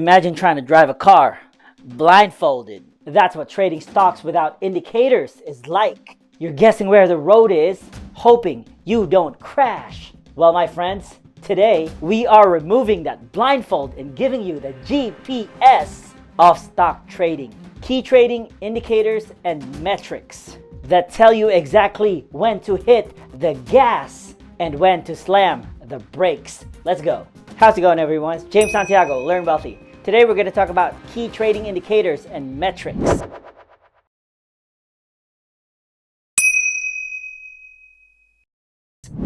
Imagine trying to drive a car blindfolded. That's what trading stocks without indicators is like. You're guessing where the road is, hoping you don't crash. Well, my friends, today we are removing that blindfold and giving you the GPS of stock trading. Key trading indicators and metrics that tell you exactly when to hit the gas and when to slam the brakes. Let's go. How's it going, everyone? It's James Santiago, Learn Wealthy. Today we're going to talk about key trading indicators and metrics.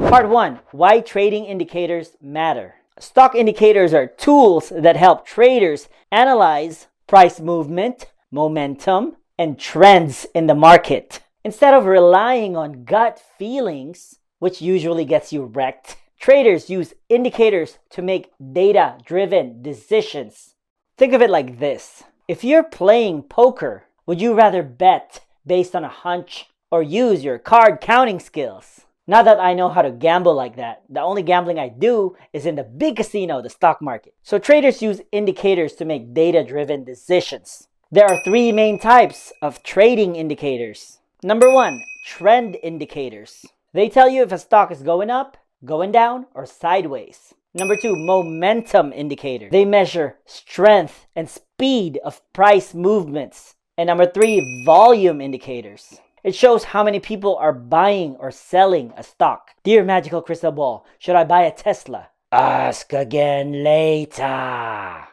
Part 1. Why trading indicators matter. Stock indicators are tools that help traders analyze price movement, momentum, and trends in the market. Instead of relying on gut feelings, which usually gets you wrecked, traders use indicators to make data-driven decisions. Think of it like this. If you're playing poker, would you rather bet based on a hunch or use your card counting skills? Not that I know how to gamble like that. The only gambling I do is in the big casino, the stock market. So traders use indicators to make data-driven decisions. There are three main types of trading indicators. Number 1, trend indicators. They tell you if a stock is going up, going down, or sideways. Number 2, momentum indicators. They measure strength and speed of price movements. And number 3, volume indicators. It shows how many people are buying or selling a stock. Dear magical crystal ball, should I buy a Tesla? Ask again later.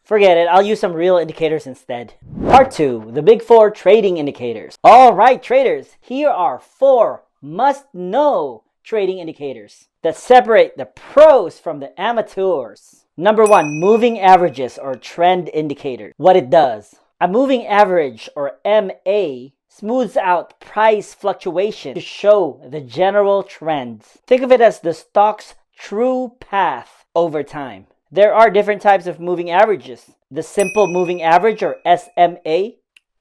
Forget it, I'll use some real indicators instead. Part 2, the big 4 trading indicators. Alright traders, here are 4 must-know trading indicators that separate the pros from the amateurs. Number 1, moving averages or trend indicator. What it does. A moving average or MA smooths out price fluctuation to show the general trends. Think of it as the stock's true path over time. There are different types of moving averages. The simple moving average or SMA,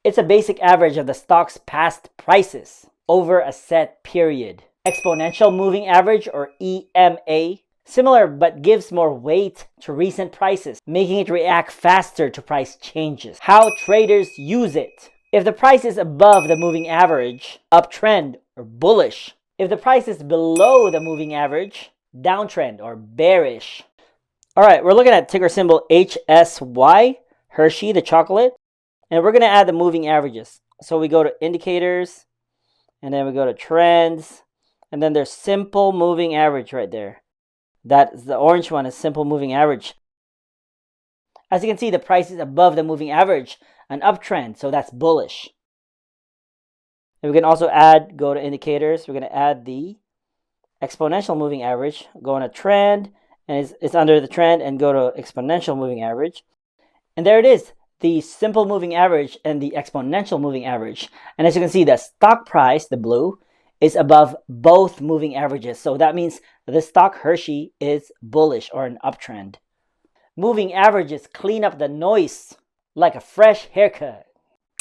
it's a basic average of the stock's past prices over a set period. Exponential moving average or EMA, similar but gives more weight to recent prices, making it react faster to price changes. How traders use it. If the price is above the moving average, uptrend or bullish. If the price is below the moving average, downtrend or bearish. Alright, we're looking at ticker symbol HSY, Hershey, the chocolate. And we're going to add the moving averages. So we go to indicators, and then we go to trends, and then there's simple moving average right there. That's the orange one is simple moving average. As you can see, the price is above the moving average, an uptrend, so that's bullish. And we can also go to indicators, we're going to add the exponential moving average, go on a trend, and it's under the trend, and go to exponential moving average. And there it is, the simple moving average and the exponential moving average. And as you can see, the stock price, the blue, is above both moving averages. So that means the stock Hershey is bullish or an uptrend. Moving averages clean up the noise like a fresh haircut.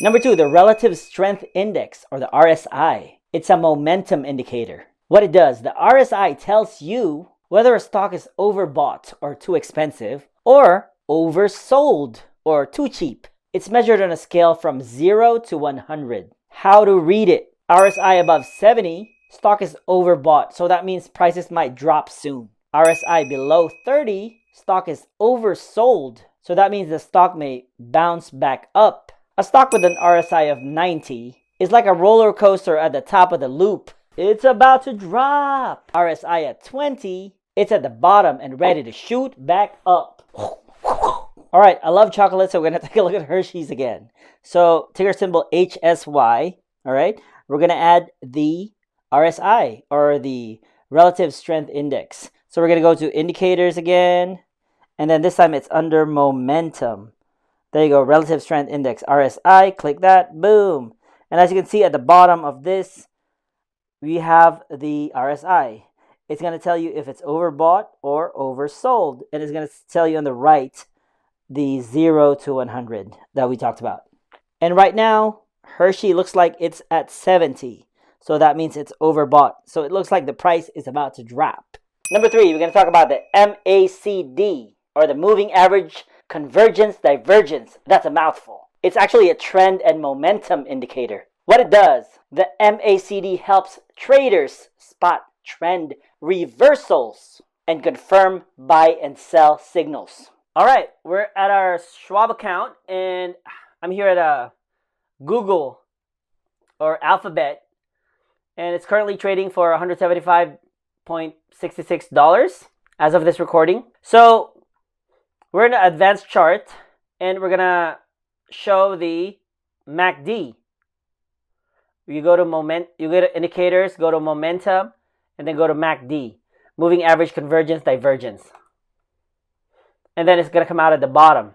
Number 2, the relative strength index or the RSI. It's a momentum indicator. What it does, the RSI tells you whether a stock is overbought or too expensive or oversold or too cheap. It's measured on a scale from 0 to 100. How to read it. RSI above 70, stock is overbought, so that means prices might drop soon. RSI below 30, stock is oversold, so that means the stock may bounce back up. A stock with an RSI of 90 is like a roller coaster at the top of the loop. It's about to drop. RSI at 20, it's at the bottom and ready to shoot back up. Alright, I love chocolate, so we're going to take a look at Hershey's again. So, ticker symbol HSY, alright? We're going to add the RSI or the relative strength index. So we're going to go to indicators again. And then this time it's under momentum. There you go, relative strength index, RSI. Click that, boom. And as you can see at the bottom of this, we have the RSI. It's going to tell you if it's overbought or oversold. And it's going to tell you on the right the 0 to 100 that we talked about. And right now, Hershey looks like it's at 70. So that means it's overbought. So it looks like the price is about to drop. Number 3, we're going to talk about the MACD or the moving average convergence, divergence. That's a mouthful. It's actually a trend and momentum indicator. What it does, the MACD helps traders spot trend reversals and confirm buy and sell signals. All right, we're at our Schwab account, and I'm here at Google or Alphabet, and it's currently trading for $175.66 as of this recording. So we're in an advanced chart, and we're gonna show the MACD. You go to you go to indicators, go to momentum, and then go to MACD, moving average, convergence, divergence. And then it's going to come out at the bottom.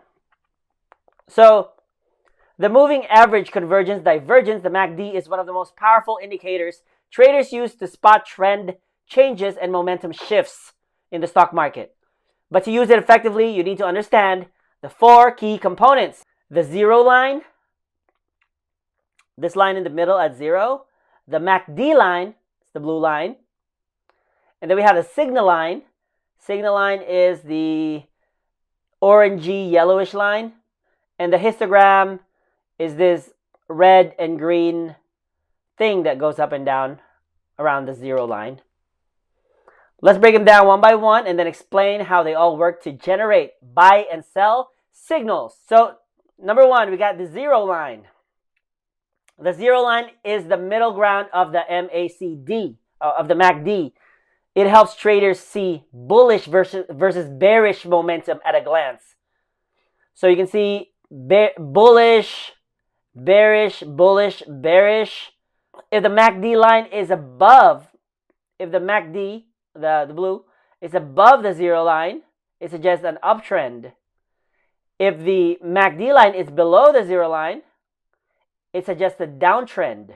So the moving average, convergence, divergence, the MACD, is one of the most powerful indicators traders use to spot trend changes and momentum shifts in the stock market. But to use it effectively, you need to understand the 4 key components. The zero line, this line in the middle at 0. The MACD line, the blue line. And then we have the signal line. Signal line is the orangey yellowish line. And the histogram is this red and green thing that goes up and down around the 0 line. Let's break them down one by one and then explain how they all work to generate buy and sell signals. So number 1, we got the 0 line. The 0 line is the middle ground of the MACD, of the MACD. It helps traders see bullish versus bearish momentum at a glance. So you can see bullish, bearish, bullish, bearish. If the MACD line is above, if the MACD, the blue, is above the 0 line, it suggests an uptrend. If the MACD line is below the 0 line, it suggests a downtrend.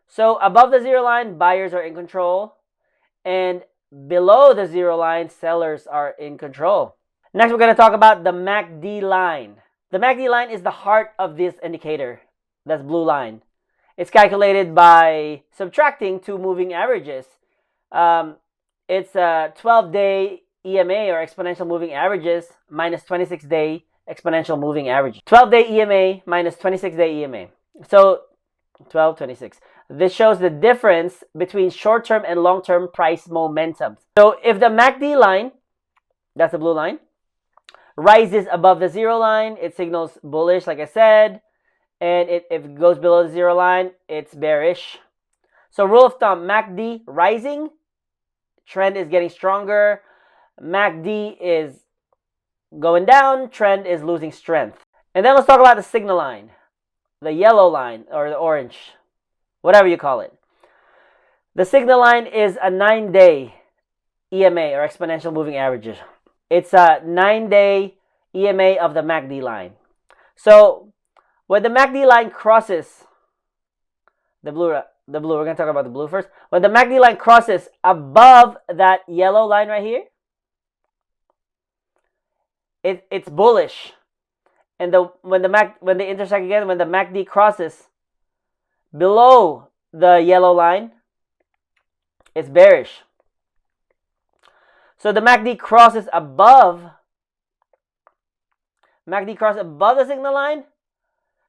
So above the 0 line, buyers are in control, and below the 0 line, sellers are in control. Next, we're going to talk about the MACD line. The MACD line is the heart of this indicator. That's blue line. It's calculated by subtracting 2 moving averages. It's a 12-day EMA, or exponential moving averages, minus 26-day exponential moving average. 12-day EMA minus 26-day EMA. So 12, 26. This shows the difference between short-term and long-term price momentum. So if the MACD line, that's the blue line, rises above the 0 line, it signals bullish, like I said. And if it goes below the 0 line, it's bearish. So rule of thumb, MACD rising, trend is getting stronger. MACD is going down, trend is losing strength. And then let's talk about the signal line. The yellow line, or the orange, whatever you call it. The signal line is a 9-day EMA, or exponential moving averages. It's a 9-day EMA of the MACD line. So when the MACD line crosses the blue, we're going to talk about the blue first. When the MACD line crosses above that yellow line right here, it's bullish. And when they intersect again, when the MACD crosses below the yellow line, it's bearish. So the MACD crosses above the signal line,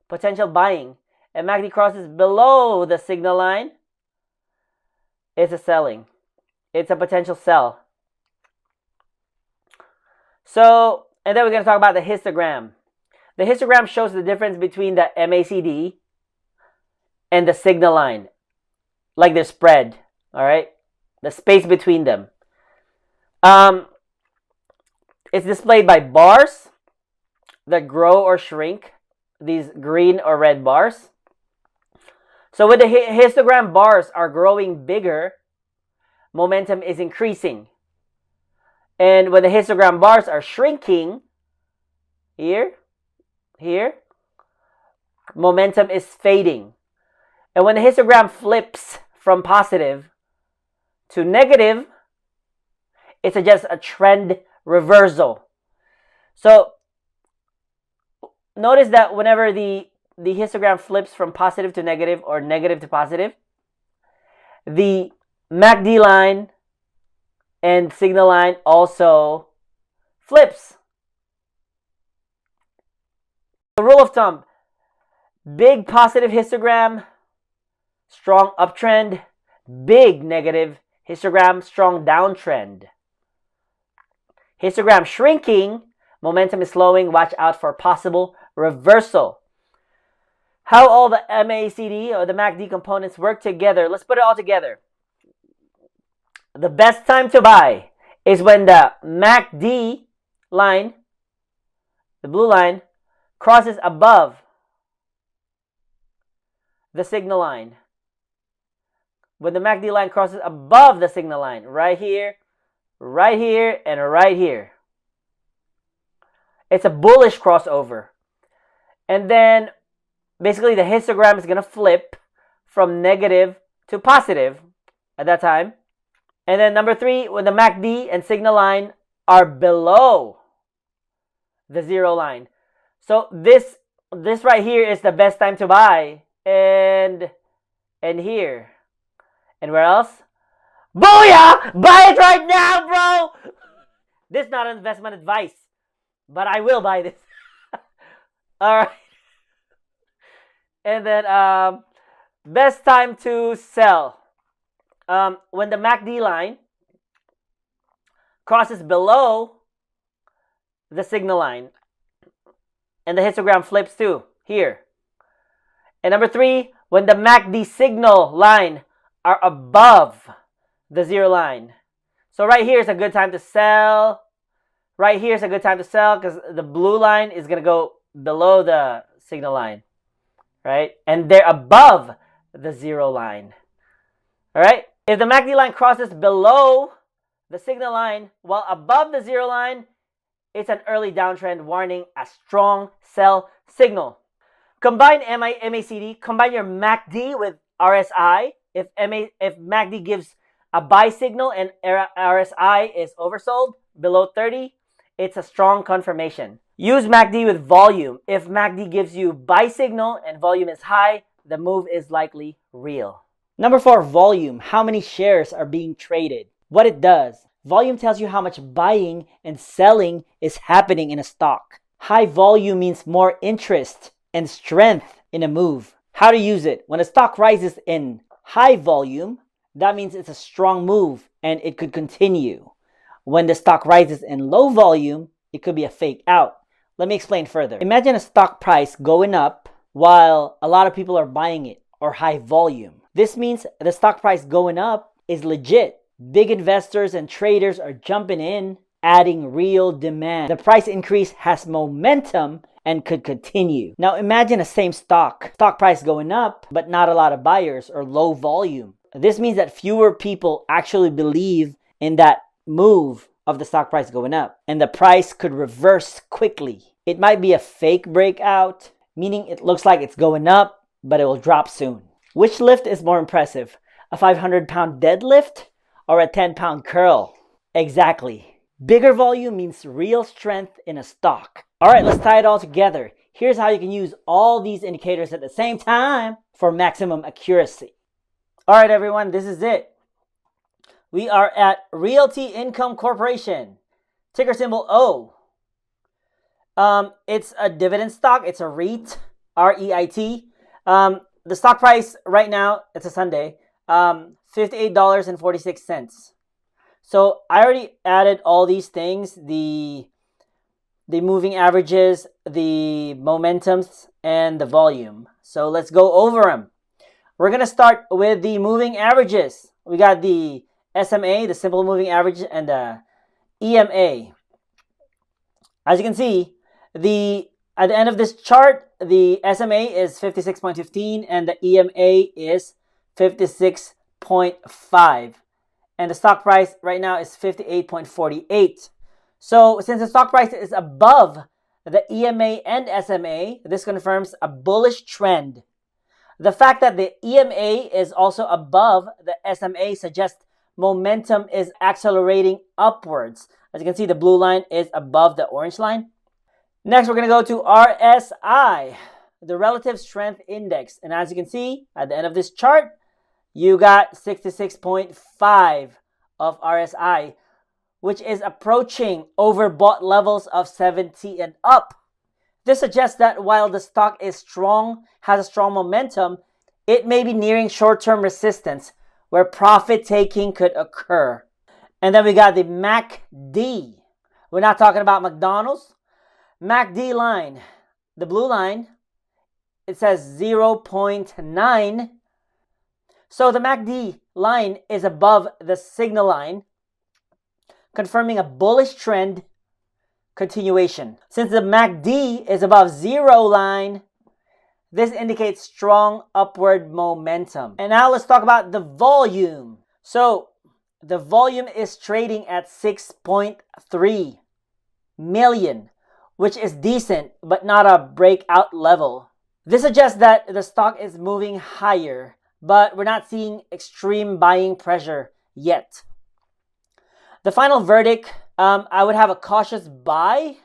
potential buying. And MACD crosses below the signal line, it's a selling. It's a potential sell. So, and then we're going to talk about the histogram. The histogram shows the difference between the MACD and the signal line, like they're spread, all right? The space between them. It's displayed by bars that grow or shrink, these green or red bars. So when the histogram bars are growing bigger, momentum is increasing. And when the histogram bars are shrinking, here, momentum is fading. And when the histogram flips from positive to negative, it suggests a trend reversal. So notice that whenever the histogram flips from positive to negative or negative to positive, the MACD line and signal line also flips. rule of thumb, big positive histogram, strong uptrend, big negative histogram, strong downtrend. Histogram shrinking, momentum is slowing, watch out for possible reversal. How all the MACD or the MACD components work together. Let's put it all together. The best time to buy is when the MACD line, the blue line, crosses above the signal line. When the MACD line crosses above the signal line, right here, and right here. It's a bullish crossover. And then basically the histogram is going to flip from negative to positive at that time. And then number 3, when the MACD and signal line are below the zero line. So this right here is the best time to buy. And here. And where else? Booyah! Buy it right now, bro! This is not investment advice, but I will buy this. All right. And then best time to sell. When the MACD line crosses below the signal line and the histogram flips too, here. And number 3, when the MACD signal line are above the zero line. So right here is a good time to sell. Right here is a good time to sell because the blue line is going to go below the signal line. Right? And they're above the zero line. All right? If the MACD line crosses below the signal line while above the zero line, it's an early downtrend warning a strong sell signal. Combine MACD, combine your MACD with RSI. If MACD gives a buy signal and RSI is oversold below 30, it's a strong confirmation. Use MACD with volume. If MACD gives you buy signal and volume is high, the move is likely real. Number 4, volume. How many shares are being traded? What it does. Volume tells you how much buying and selling is happening in a stock. High volume means more interest and strength in a move. How to use it. When a stock rises in high volume, that means it's a strong move and it could continue. When the stock rises in low volume, it could be a fake out. Let me explain further. Imagine a stock price going up while a lot of people are buying it, or high volume. This means the stock price going up is legit. Big investors and traders are jumping in, adding real demand. The price increase has momentum and could continue. Now imagine the same stock price going up, but not a lot of buyers or low volume. This means that fewer people actually believe in that move of the stock price going up, and the price could reverse quickly. It might be a fake breakout, meaning it looks like it's going up, but it will drop soon. Which lift is more impressive? A 500-pound deadlift or a 10-pound curl? Exactly. Bigger volume means real strength in a stock. All right, let's tie it all together. Here's how you can use all these indicators at the same time for maximum accuracy. All right, everyone, this is it. We are at Realty Income Corporation, ticker symbol O. It's a dividend stock. It's a REIT, R-E-I-T. The stock price right now, it's a Sunday, $58.46. So I already added all these things, the moving averages, the momentums, and the volume. So let's go over them. We're going to start with the moving averages. We got the SMA, the simple moving average, and the EMA. As you can see, at the end of this chart, the SMA is 56.15 and the EMA is 56.5. And the stock price right now is 58.48. So since the stock price is above the EMA and SMA, this confirms a bullish trend. The fact that the EMA is also above the SMA suggests momentum is accelerating upwards. As you can see, the blue line is above the orange line. Next, we're going to go to RSI, the Relative Strength Index. And as you can see, at the end of this chart, you got 66.5 of RSI, which is approaching overbought levels of 70 and up. This suggests that while the stock is strong, has a strong momentum, it may be nearing short-term resistance where profit taking could occur. And then we got the MACD. We're not talking about McDonald's. MACD line, the blue line, it says 0.9. So the MACD line is above the signal line, confirming a bullish trend continuation. Since the MACD is above zero line, this indicates strong upward momentum. And now let's talk about the volume. So the volume is trading at 6.3 million, which is decent, but not a breakout level. This suggests that the stock is moving higher, but we're not seeing extreme buying pressure yet. The final verdict, I would have a cautious buy,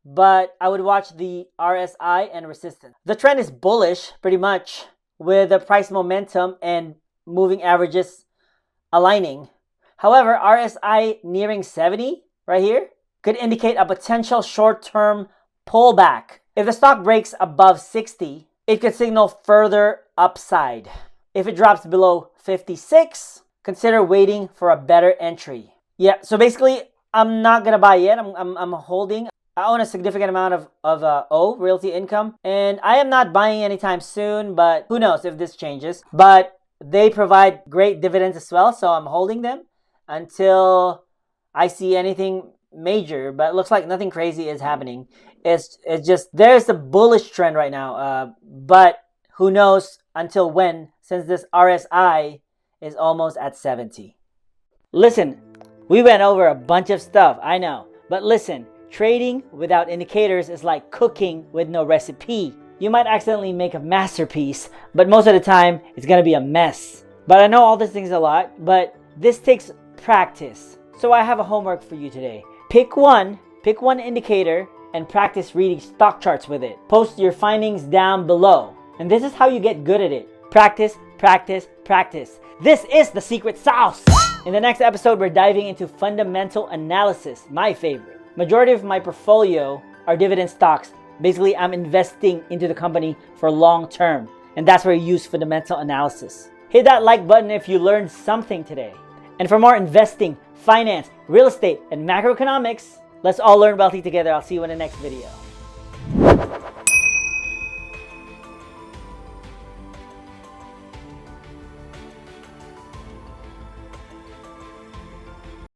but I would watch the RSI and resistance. The trend is bullish, pretty much, with the price momentum and moving averages aligning. However, RSI nearing 70 right here could indicate a potential short-term pullback. If the stock breaks above 60, it could signal further upside. If it drops below 56, consider waiting for a better entry. Yeah, so basically, I'm not gonna buy yet. I'm holding. I own a significant amount of realty income, and I am not buying anytime soon, but who knows if this changes. But they provide great dividends as well, so I'm holding them until I see anything major. But it looks like nothing crazy is happening. It's just, there's a bullish trend right now, but who knows until when, since this RSI is almost at 70. Listen, we went over a bunch of stuff, I know, but listen, trading without indicators is like cooking with no recipe. You might accidentally make a masterpiece, but most of the time, it's gonna be a mess. But I know all these things a lot, but this takes practice. So I have a homework for you today. Pick one indicator and practice reading stock charts with it. Post your findings down below. And this is how you get good at it. Practice, practice, practice. This is the secret sauce. In the next episode, we're diving into fundamental analysis, my favorite. Majority of my portfolio are dividend stocks. Basically, I'm investing into the company for long term. And that's where you use fundamental analysis. Hit that like button if you learned something today. And for more investing, finance, real estate, and macroeconomics, let's all learn wealthy together. I'll see you in the next video.